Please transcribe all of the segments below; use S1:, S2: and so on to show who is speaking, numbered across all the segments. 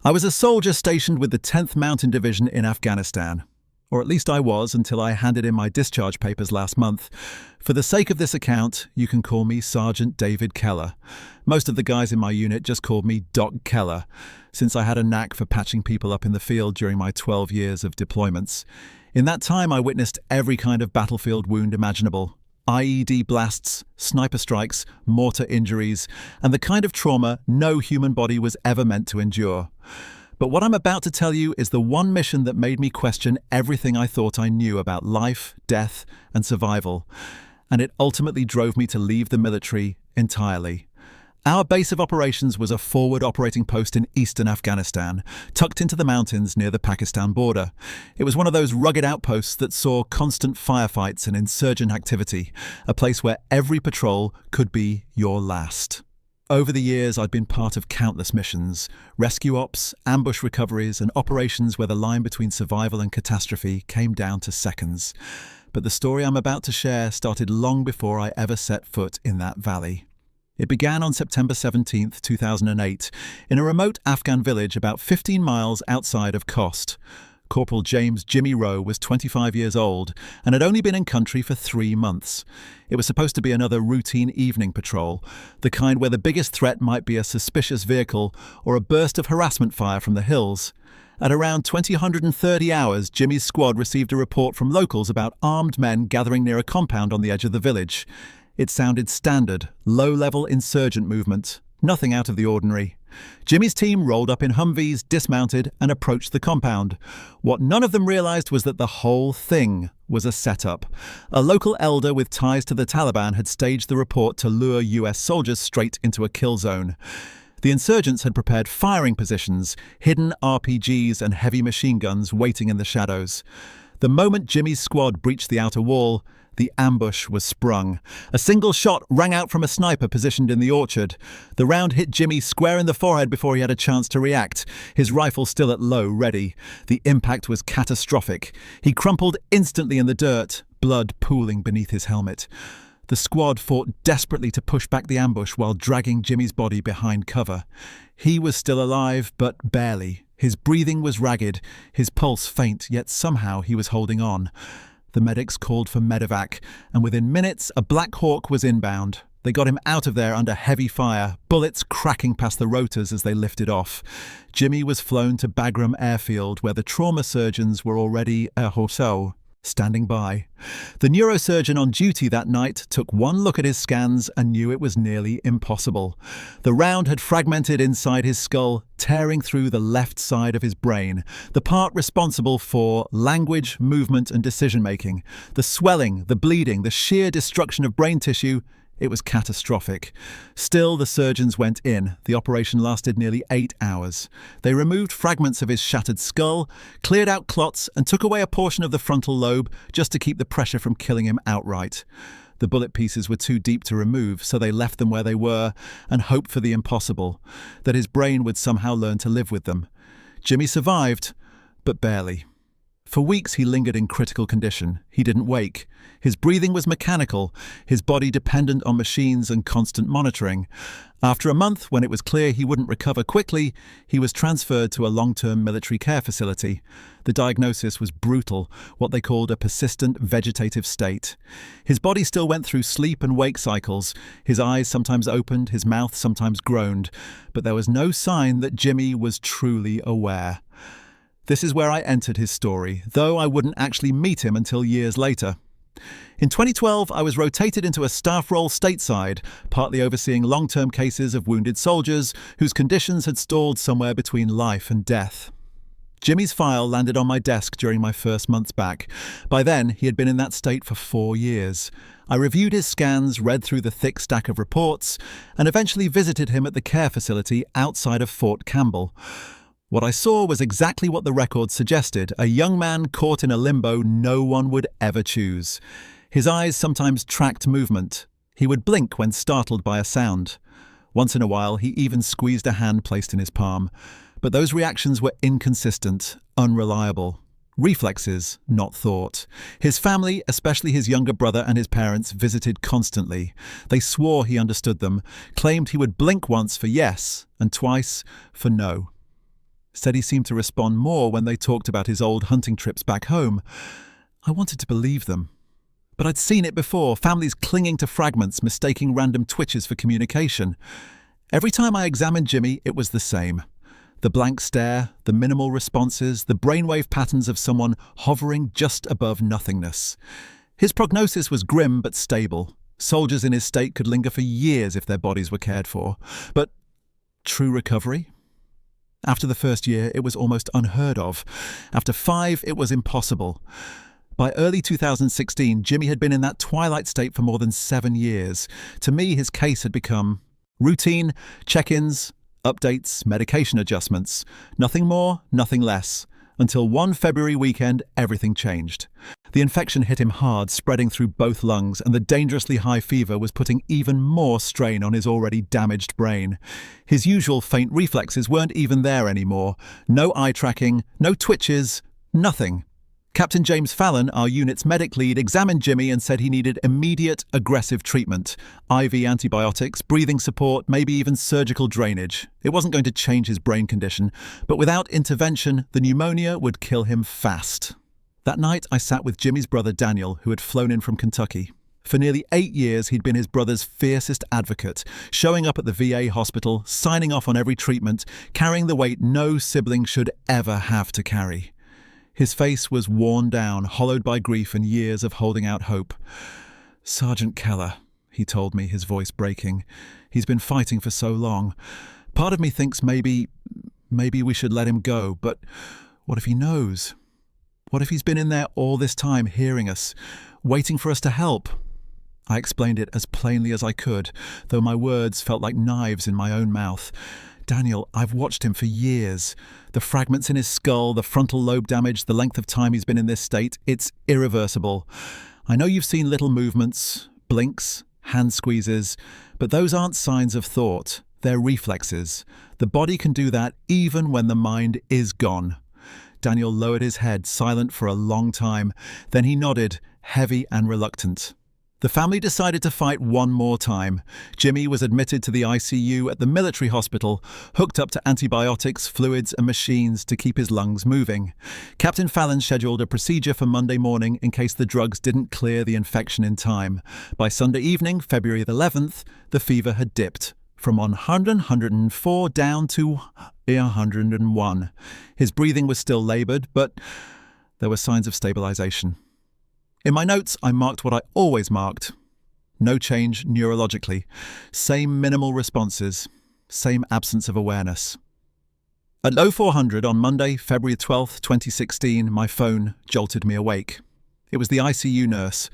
S1: I was a soldier stationed with the 10th Mountain Division in Afghanistan. Or at least I was until I handed in my discharge papers last month. For the sake of this account, you can call me Sergeant David Keller. Most of the guys in my unit just called me Doc Keller, since I had a knack for patching people up in the field during my 12 years of deployments. In that time, I witnessed every kind of battlefield wound imaginable. IED blasts, sniper strikes, mortar injuries, and the kind of trauma no human body was ever meant to endure. But what I'm about to tell you is the one mission that made me question everything I thought I knew about life, death, and survival. And it ultimately drove me to leave the military entirely. Our base of operations was a forward operating post in eastern Afghanistan, tucked into the mountains near the Pakistan border. It was one of those rugged outposts that saw constant firefights and insurgent activity, a place where every patrol could be your last. Over the years, I'd been part of countless missions, rescue ops, ambush recoveries, and operations where the line between survival and catastrophe came down to seconds. But the story I'm about to share started long before I ever set foot in that valley. It began on September 17, 2008, in a remote Afghan village about 15 miles outside of Khost. Corporal James "Jimmy" Rowe was 25 years old and had only been in country for 3 months. It was supposed to be another routine evening patrol, the kind where the biggest threat might be a suspicious vehicle or a burst of harassment fire from the hills. At around 2030 hours, Jimmy's squad received a report from locals about armed men gathering near a compound on the edge of the village. It sounded standard, low-level insurgent movement, nothing out of the ordinary. Jimmy's team rolled up in Humvees, dismounted, and approached the compound. What none of them realized was that the whole thing was a setup. A local elder with ties to the Taliban had staged the report to lure US soldiers straight into a kill zone. The insurgents had prepared firing positions, hidden RPGs and heavy machine guns waiting in the shadows. The moment Jimmy's squad breached the outer wall, the ambush was sprung. A single shot rang out from a sniper positioned in the orchard. The round hit Jimmy square in the forehead before he had a chance to react, his rifle still at low, ready. The impact was catastrophic. He crumpled instantly in the dirt, blood pooling beneath his helmet. The squad fought desperately to push back the ambush while dragging Jimmy's body behind cover. He was still alive, but barely. His breathing was ragged, his pulse faint, yet somehow he was holding on. The medics called for medevac, and within minutes a Black Hawk was inbound. They got him out of there under heavy fire, bullets cracking past the rotors as they lifted off. Jimmy was flown to Bagram Airfield, where the trauma surgeons were already à Rousseau, standing by. The neurosurgeon on duty that night took one look at his scans and knew it was nearly impossible. The round had fragmented inside his skull, tearing through the left side of his brain, the part responsible for language, movement, and decision-making. The swelling, the bleeding, the sheer destruction of brain tissue. It was catastrophic. Still, the surgeons went in. The operation lasted nearly 8 hours. They removed fragments of his shattered skull, cleared out clots, and took away a portion of the frontal lobe just to keep the pressure from killing him outright. The bullet pieces were too deep to remove, so they left them where they were and hoped for the impossible, that his brain would somehow learn to live with them. Jimmy survived, but barely. For weeks he lingered in critical condition. He didn't wake. His breathing was mechanical, his body dependent on machines and constant monitoring. After a month, when it was clear he wouldn't recover quickly, he was transferred to a long-term military care facility. The diagnosis was brutal, what they called a persistent vegetative state. His body still went through sleep and wake cycles. His eyes sometimes opened, his mouth sometimes groaned, but there was no sign that Jimmy was truly aware. This is where I entered his story, though I wouldn't actually meet him until years later. In 2012, I was rotated into a staff role stateside, partly overseeing long-term cases of wounded soldiers whose conditions had stalled somewhere between life and death. Jimmy's file landed on my desk during my first months back. By then, he had been in that state for 4 years. I reviewed his scans, read through the thick stack of reports, and eventually visited him at the care facility outside of Fort Campbell. What I saw was exactly what the record suggested, a young man caught in a limbo no one would ever choose. His eyes sometimes tracked movement. He would blink when startled by a sound. Once in a while, he even squeezed a hand placed in his palm. But those reactions were inconsistent, unreliable. Reflexes, not thought. His family, especially his younger brother and his parents, visited constantly. They swore he understood them, claimed he would blink once for yes and twice for no. said he seemed to respond more when they talked about his old hunting trips back home. I wanted to believe them. But I'd seen it before, families clinging to fragments, mistaking random twitches for communication. Every time I examined Jimmy, it was the same. The blank stare, the minimal responses, the brainwave patterns of someone hovering just above nothingness. His prognosis was grim but stable. Soldiers in his state could linger for years if their bodies were cared for. But true recovery? After the first year, it was almost unheard of. After 5, it was impossible. By early 2016, Jimmy had been in that twilight state for more than 7 years. To me, his case had become routine, check-ins, updates, medication adjustments. Nothing more, nothing less. Until one February weekend, everything changed. The infection hit him hard, spreading through both lungs, and the dangerously high fever was putting even more strain on his already damaged brain. His usual faint reflexes weren't even there anymore. No eye tracking, no twitches, nothing. Captain James Fallon, our unit's medic lead, examined Jimmy and said he needed immediate aggressive treatment, IV antibiotics, breathing support, maybe even surgical drainage. It wasn't going to change his brain condition, but without intervention, the pneumonia would kill him fast. That night, I sat with Jimmy's brother Daniel, who had flown in from Kentucky. For nearly 8 years, he'd been his brother's fiercest advocate, showing up at the VA hospital, signing off on every treatment, carrying the weight no sibling should ever have to carry. His face was worn down, hollowed by grief and years of holding out hope. "Sergeant Keller," he told me, his voice breaking. "He's been fighting for so long. Part of me thinks maybe we should let him go, but what if he knows? What if he's been in there all this time, hearing us, waiting for us to help?" I explained it as plainly as I could, though my words felt like knives in my own mouth. "Daniel, I've watched him for years. The fragments in his skull, the frontal lobe damage, the length of time he's been in this state, it's irreversible. I know you've seen little movements, blinks, hand squeezes, but those aren't signs of thought. They're reflexes. The body can do that even when the mind is gone." Daniel lowered his head, silent for a long time. Then he nodded, heavy and reluctant. The family decided to fight one more time. Jimmy was admitted to the ICU at the military hospital, hooked up to antibiotics, fluids and machines to keep his lungs moving. Captain Fallon scheduled a procedure for Monday morning in case the drugs didn't clear the infection in time. By Sunday evening, February 11th, the fever had dipped from 104 down to 101. His breathing was still laboured, but there were signs of stabilisation. In my notes, I marked what I always marked. No change neurologically. Same minimal responses. Same absence of awareness. At 0400 on Monday, February 12th, 2016, my phone jolted me awake. It was the ICU nurse,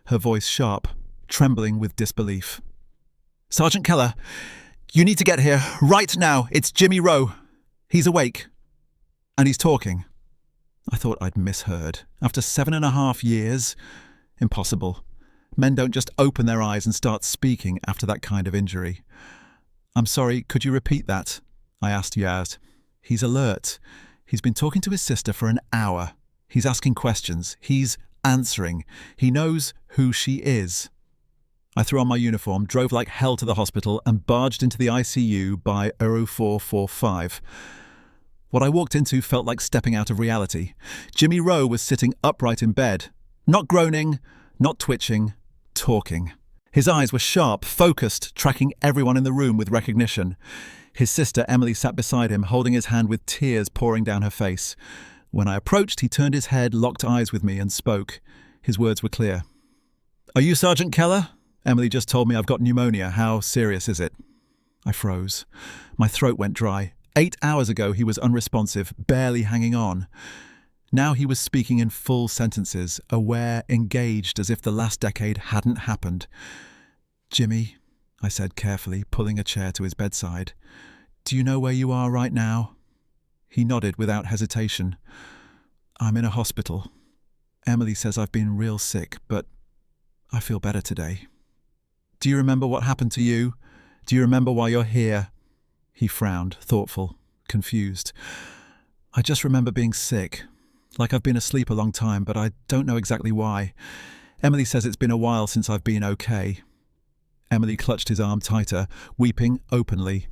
S1: her voice sharp, trembling with disbelief. "Sergeant Keller, you need to get here right now. It's Jimmy Rowe. He's awake. And he's talking." I thought I'd misheard. After 7.5 years? Impossible. Men don't just open their eyes and start speaking after that kind of injury. "I'm sorry, could you repeat that?" I asked Yaz. "He's alert. He's been talking to his sister for an hour. He's asking questions. He's answering. He knows who she is." I threw on my uniform, drove like hell to the hospital and barged into the ICU by 0445. What I walked into felt like stepping out of reality. Jimmy Rowe was sitting upright in bed, not groaning, not twitching, talking. His eyes were sharp, focused, tracking everyone in the room with recognition. His sister Emily sat beside him, holding his hand with tears pouring down her face. When I approached, he turned his head, locked eyes with me and spoke. His words were clear. "Are you Sergeant Keller? Emily just told me I've got pneumonia. How serious is it?" I froze. My throat went dry. 8 hours ago, he was unresponsive, barely hanging on. Now he was speaking in full sentences, aware, engaged, as if the last decade hadn't happened. "Jimmy," I said carefully, pulling a chair to his bedside, "do you know where you are right now?" He nodded without hesitation. "I'm in a hospital. Emily says I've been real sick, but I feel better today." "Do you remember what happened to you? Do you remember why you're here?" He frowned, thoughtful, confused. "I just remember being sick, like I've been asleep a long time, but I don't know exactly why. Emily says it's been a while since I've been okay." Emily clutched his arm tighter, weeping openly.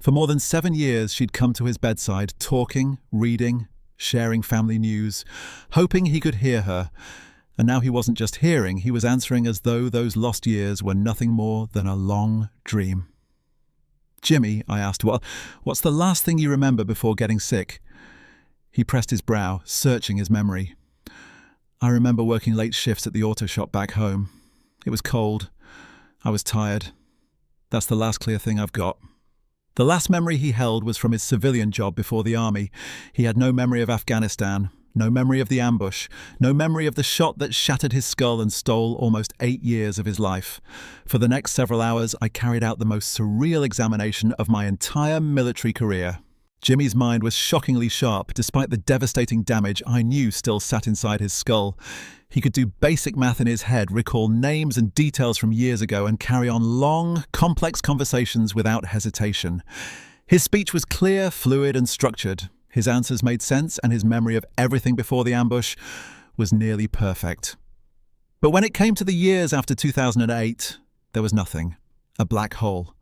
S1: For more than 7 years, she'd come to his bedside, talking, reading, sharing family news, hoping he could hear her. And now he wasn't just hearing, he was answering as though those lost years were nothing more than a long dream. "Jimmy," I asked, what's the last thing you remember before getting sick?" He pressed his brow, searching his memory. "I remember working late shifts at the auto shop back home. It was cold. I was tired. That's the last clear thing I've got." The last memory he held was from his civilian job before the army. He had no memory of Afghanistan, no memory of the ambush, no memory of the shot that shattered his skull and stole almost 8 years of his life. For the next several hours, I carried out the most surreal examination of my entire military career. Jimmy's mind was shockingly sharp, despite the devastating damage I knew still sat inside his skull. He could do basic math in his head, recall names and details from years ago, and carry on long, complex conversations without hesitation. His speech was clear, fluid, and structured. His answers made sense, and his memory of everything before the ambush was nearly perfect. But when it came to the years after 2008, there was nothing. A black hole.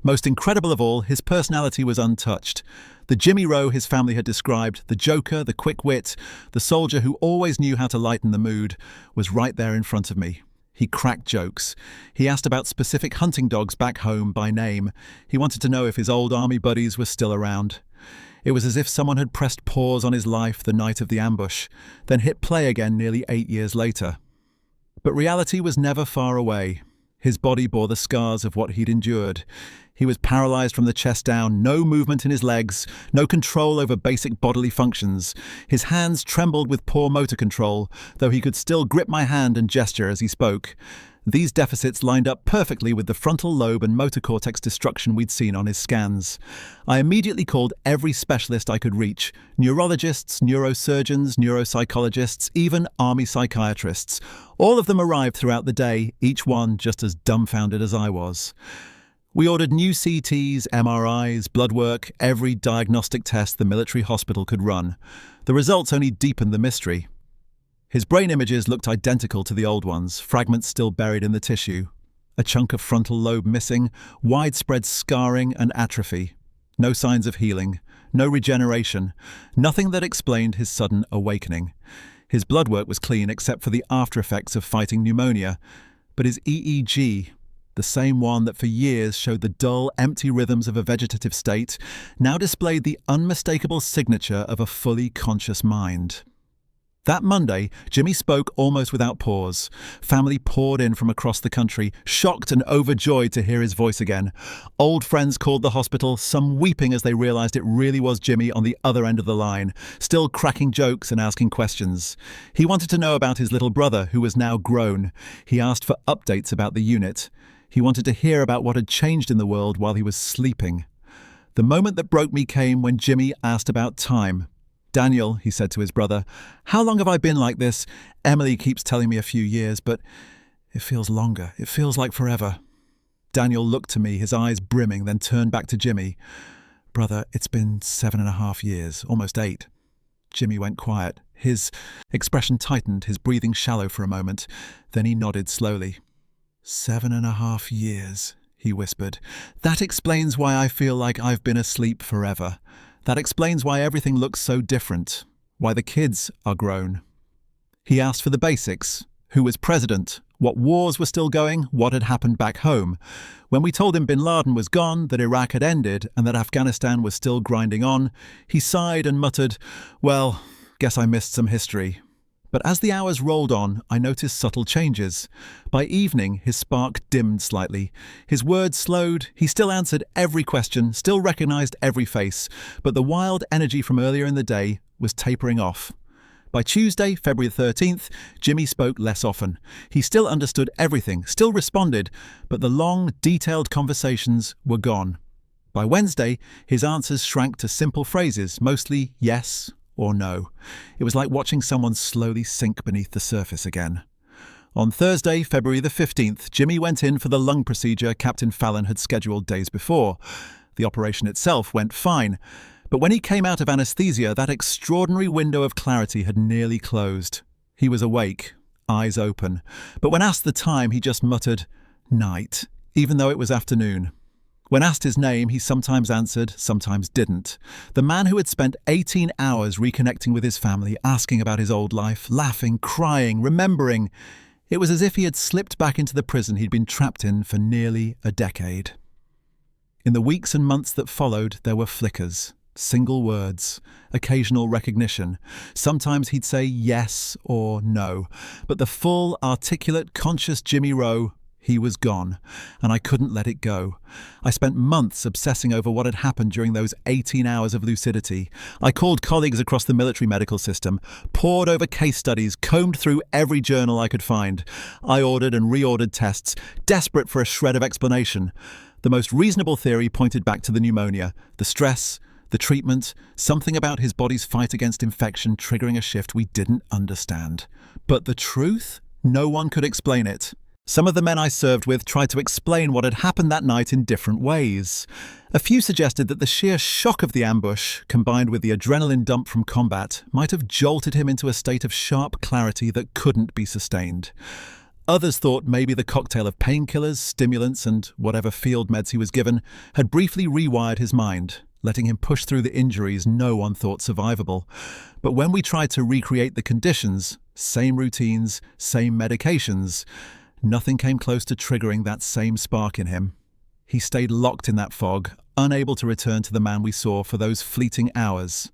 S1: Most incredible of all, his personality was untouched. The Jimmy Rowe his family had described, the joker, the quick wit, the soldier who always knew how to lighten the mood, was right there in front of me. He cracked jokes. He asked about specific hunting dogs back home by name. He wanted to know if his old army buddies were still around. It was as if someone had pressed pause on his life the night of the ambush, then hit play again nearly 8 years later. But reality was never far away. His body bore the scars of what he'd endured. He was paralyzed from the chest down, no movement in his legs, no control over basic bodily functions. His hands trembled with poor motor control, though he could still grip my hand and gesture as he spoke. These deficits lined up perfectly with the frontal lobe and motor cortex destruction we'd seen on his scans. I immediately called every specialist I could reach: neurologists, neurosurgeons, neuropsychologists, even army psychiatrists. All of them arrived throughout the day, each one just as dumbfounded as I was. We ordered new CTs, MRIs, blood work, every diagnostic test the military hospital could run. The results only deepened the mystery. His brain images looked identical to the old ones, fragments still buried in the tissue. A chunk of frontal lobe missing, widespread scarring and atrophy. No signs of healing, no regeneration, nothing that explained his sudden awakening. His blood work was clean except for the after effects of fighting pneumonia, but his EEG, the same one that for years showed the dull, empty rhythms of a vegetative state, now displayed the unmistakable signature of a fully conscious mind. That Monday, Jimmy spoke almost without pause. Family poured in from across the country, shocked and overjoyed to hear his voice again. Old friends called the hospital, some weeping as they realized it really was Jimmy on the other end of the line, still cracking jokes and asking questions. He wanted to know about his little brother, who was now grown. He asked for updates about the unit. He wanted to hear about what had changed in the world while he was sleeping. The moment that broke me came when Jimmy asked about time. "Daniel," he said to his brother, "how long have I been like this? Emily keeps telling me a few years, but it feels longer. It feels like forever." Daniel looked to me, his eyes brimming, then turned back to Jimmy. "Brother, it's been 7.5 years, almost 8. Jimmy went quiet. His expression tightened, his breathing shallow for a moment. Then he nodded slowly. 7.5 years, he whispered. "That explains why I feel like I've been asleep forever. That explains why everything looks so different, why the kids are grown." He asked for the basics. Who was president? What wars were still going? What had happened back home? When we told him bin Laden was gone, that Iraq had ended, and that Afghanistan was still grinding on, he sighed and muttered, "Well, guess I missed some history." But as the hours rolled on, I noticed subtle changes. By evening, his spark dimmed slightly. His words slowed. He still answered every question, still recognized every face, but the wild energy from earlier in the day was tapering off. By Tuesday, February 13th, Jimmy spoke less often. He still understood everything, still responded, but the long, detailed conversations were gone. By Wednesday, his answers shrank to simple phrases, mostly yes or no. It was like watching someone slowly sink beneath the surface again. On Thursday, February the 15th, Jimmy went in for the lung procedure Captain Fallon had scheduled days before. The operation itself went fine, but when he came out of anesthesia, that extraordinary window of clarity had nearly closed. He was awake, eyes open, but when asked the time, he just muttered, "Night," even though it was afternoon. When asked his name, he sometimes answered, sometimes didn't. The man who had spent 18 hours reconnecting with his family, asking about his old life, laughing, crying, remembering. It was as if he had slipped back into the prison he'd been trapped in for nearly a decade. In the weeks and months that followed, there were flickers, single words, occasional recognition. Sometimes he'd say yes or no, but the full, articulate, conscious Jimmy Rowe, he was gone, and I couldn't let it go. I spent months obsessing over what had happened during those 18 hours of lucidity. I called colleagues across the military medical system, pored over case studies, combed through every journal I could find. I ordered and reordered tests, desperate for a shred of explanation. The most reasonable theory pointed back to the pneumonia, the stress, the treatment, something about his body's fight against infection triggering a shift we didn't understand. But the truth? No one could explain it. Some of the men I served with tried to explain what had happened that night in different ways. A few suggested that the sheer shock of the ambush, combined with the adrenaline dump from combat, might have jolted him into a state of sharp clarity that couldn't be sustained. Others thought maybe the cocktail of painkillers, stimulants, and whatever field meds he was given had briefly rewired his mind, letting him push through the injuries no one thought survivable. But when we tried to recreate the conditions, same routines, same medications, nothing came close to triggering that same spark in him. He stayed locked in that fog, unable to return to the man we saw for those fleeting hours.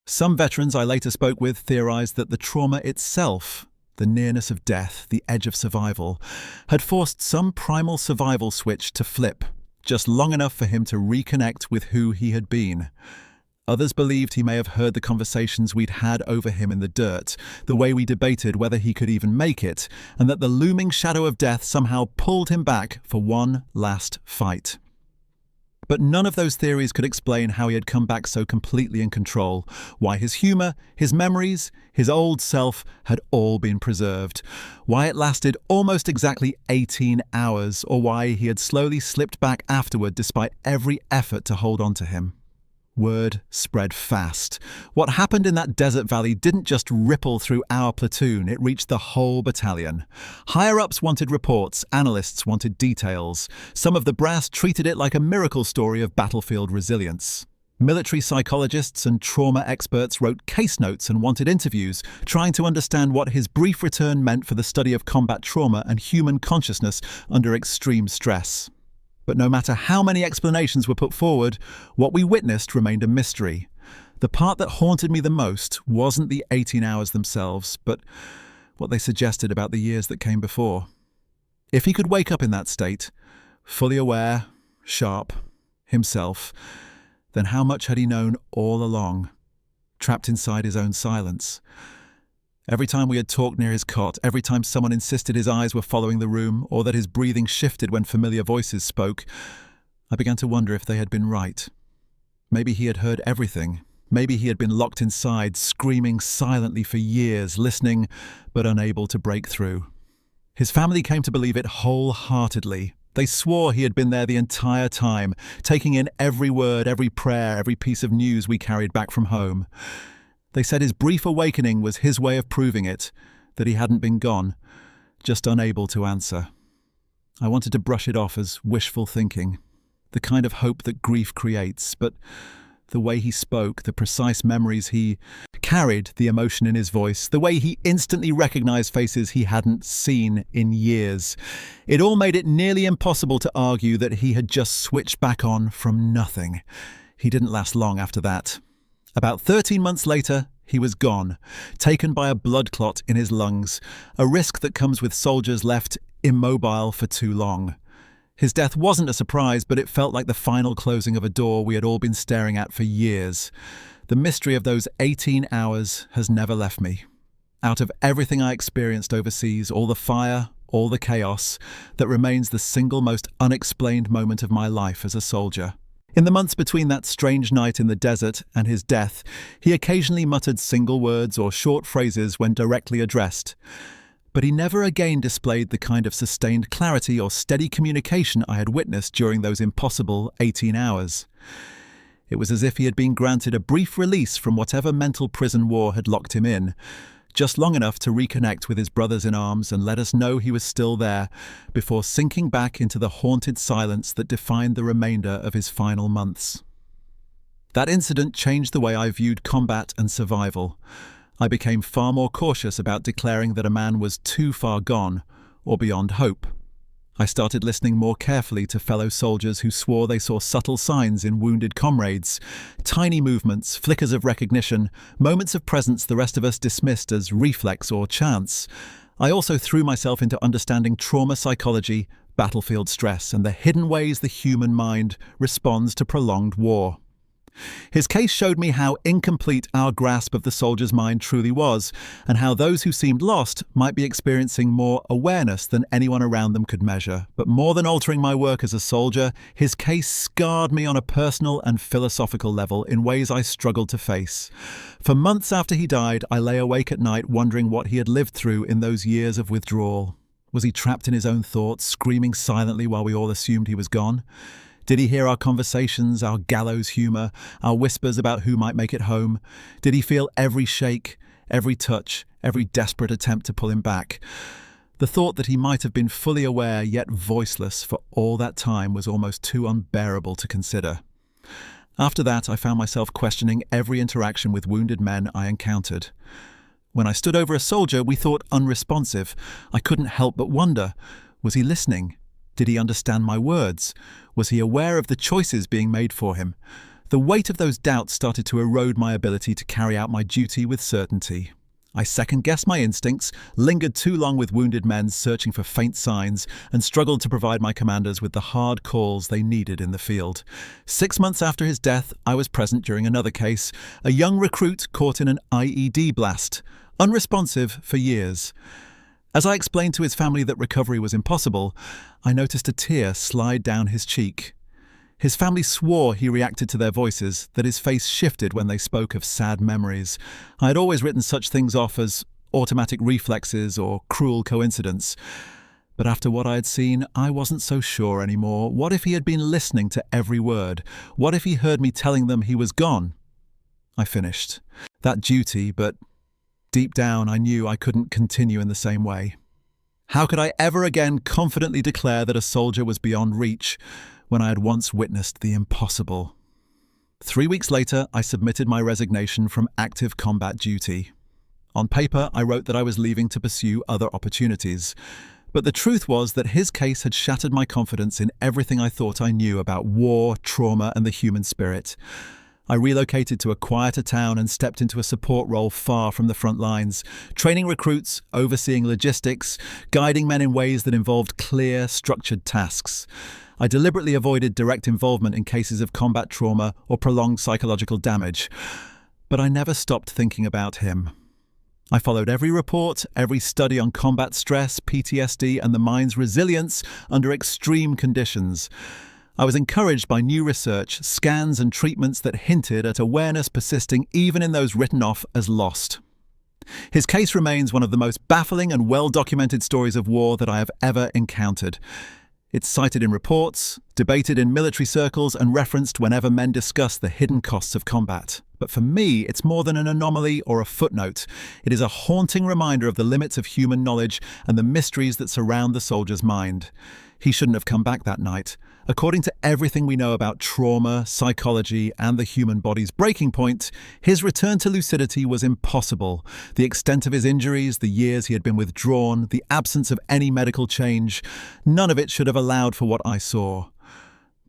S1: Some veterans I later spoke with theorized that the trauma itself, the nearness of death, the edge of survival, had forced some primal survival switch to flip, just long enough for him to reconnect with who he had been. Others believed he may have heard the conversations we'd had over him in the dirt, the way we debated whether he could even make it, and that the looming shadow of death somehow pulled him back for one last fight. But none of those theories could explain how he had come back so completely in control, why his humor, his memories, his old self had all been preserved, why it lasted almost exactly 18 hours, or why he had slowly slipped back afterward despite every effort to hold on to him. Word spread fast. What happened in that desert valley didn't just ripple through our platoon, it reached the whole battalion. Higher-ups wanted reports, analysts wanted details. Some of the brass treated it like a miracle story of battlefield resilience. Military psychologists and trauma experts wrote case notes and wanted interviews, trying to understand what his brief return meant for the study of combat trauma and human consciousness under extreme stress. But no matter how many explanations were put forward, what we witnessed remained a mystery. The part that haunted me the most wasn't the 18 hours themselves, but what they suggested about the years that came before. If he could wake up in that state, fully aware, sharp, himself, then how much had he known all along, trapped inside his own silence? Every time we had talked near his cot, every time someone insisted his eyes were following the room, or that his breathing shifted when familiar voices spoke, I began to wonder if they had been right. Maybe he had heard everything. Maybe he had been locked inside, screaming silently for years, listening, but unable to break through. His family came to believe it wholeheartedly. They swore he had been there the entire time, taking in every word, every prayer, every piece of news we carried back from home. They said his brief awakening was his way of proving it, that he hadn't been gone, just unable to answer. I wanted to brush it off as wishful thinking, the kind of hope that grief creates, but the way he spoke, the precise memories he carried, the emotion in his voice, the way he instantly recognized faces he hadn't seen in years. It all made it nearly impossible to argue that he had just switched back on from nothing. He didn't last long after that. About 13 months later, he was gone, taken by a blood clot in his lungs, a risk that comes with soldiers left immobile for too long. His death wasn't a surprise, but it felt like the final closing of a door we had all been staring at for years. The mystery of those 18 hours has never left me. Out of everything I experienced overseas, all the fire, all the chaos, that remains the single most unexplained moment of my life as a soldier. In the months between that strange night in the desert and his death, he occasionally muttered single words or short phrases when directly addressed. But he never again displayed the kind of sustained clarity or steady communication I had witnessed during those impossible 18 hours. It was as if he had been granted a brief release from whatever mental prison war had locked him in, just long enough to reconnect with his brothers in arms and let us know he was still there, before sinking back into the haunted silence that defined the remainder of his final months. That incident changed the way I viewed combat and survival. I became far more cautious about declaring that a man was too far gone or beyond hope. I started listening more carefully to fellow soldiers who swore they saw subtle signs in wounded comrades, tiny movements, flickers of recognition, moments of presence the rest of us dismissed as reflex or chance. I also threw myself into understanding trauma psychology, battlefield stress, and the hidden ways the human mind responds to prolonged war. His case showed me how incomplete our grasp of the soldier's mind truly was, and how those who seemed lost might be experiencing more awareness than anyone around them could measure. But more than altering my work as a soldier, his case scarred me on a personal and philosophical level in ways I struggled to face. For months after he died, I lay awake at night wondering what he had lived through in those years of withdrawal. Was he trapped in his own thoughts, screaming silently while we all assumed he was gone? Did he hear our conversations, our gallows humour, our whispers about who might make it home? Did he feel every shake, every touch, every desperate attempt to pull him back? The thought that he might have been fully aware yet voiceless for all that time was almost too unbearable to consider. After that, I found myself questioning every interaction with wounded men I encountered. When I stood over a soldier we thought unresponsive, I couldn't help but wonder, was he listening? Did he understand my words? Was he aware of the choices being made for him? The weight of those doubts started to erode my ability to carry out my duty with certainty. I second-guessed my instincts, lingered too long with wounded men searching for faint signs, and struggled to provide my commanders with the hard calls they needed in the field. 6 months after his death, I was present during another case, a young recruit caught in an IED blast, unresponsive for years. As I explained to his family that recovery was impossible, I noticed a tear slide down his cheek. His family swore he reacted to their voices, that his face shifted when they spoke of sad memories. I had always written such things off as automatic reflexes or cruel coincidence. But after what I had seen, I wasn't so sure anymore. What if he had been listening to every word? What if he heard me telling them he was gone? I finished that duty, but deep down, I knew I couldn't continue in the same way. How could I ever again confidently declare that a soldier was beyond reach when I had once witnessed the impossible? 3 weeks later, I submitted my resignation from active combat duty. On paper, I wrote that I was leaving to pursue other opportunities. But the truth was that his case had shattered my confidence in everything I thought I knew about war, trauma, and the human spirit. I relocated to a quieter town and stepped into a support role far from the front lines, training recruits, overseeing logistics, guiding men in ways that involved clear, structured tasks. I deliberately avoided direct involvement in cases of combat trauma or prolonged psychological damage. But I never stopped thinking about him. I followed every report, every study on combat stress, PTSD, and the mind's resilience under extreme conditions. I was encouraged by new research, scans and treatments that hinted at awareness persisting even in those written off as lost. His case remains one of the most baffling and well-documented stories of war that I have ever encountered. It's cited in reports, debated in military circles, and referenced whenever men discuss the hidden costs of combat. But for me, it's more than an anomaly or a footnote. It is a haunting reminder of the limits of human knowledge and the mysteries that surround the soldier's mind. He shouldn't have come back that night. According to everything we know about trauma, psychology, and the human body's breaking point, his return to lucidity was impossible. The extent of his injuries, the years he had been withdrawn, the absence of any medical change, none of it should have allowed for what I saw.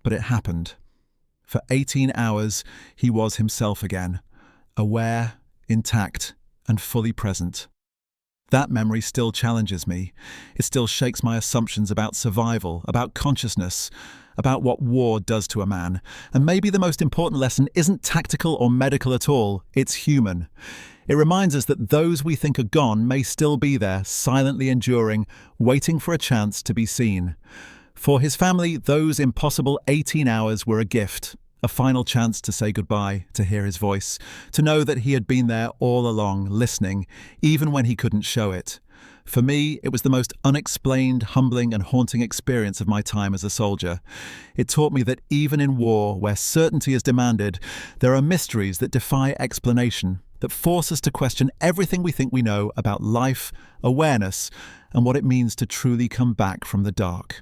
S1: But it happened. For 18 hours, he was himself again, aware, intact, and fully present. That memory still challenges me. It still shakes my assumptions about survival, about consciousness, about what war does to a man. And maybe the most important lesson isn't tactical or medical at all, it's human. It reminds us that those we think are gone may still be there, silently enduring, waiting for a chance to be seen. For his family, those impossible 18 hours were a gift. A final chance to say goodbye, to hear his voice, to know that he had been there all along, listening, even when he couldn't show it. For me, it was the most unexplained, humbling and haunting experience of my time as a soldier. It taught me that even in war, where certainty is demanded, there are mysteries that defy explanation. that force us to question everything we think we know about life, awareness, and what it means to truly come back from the dark.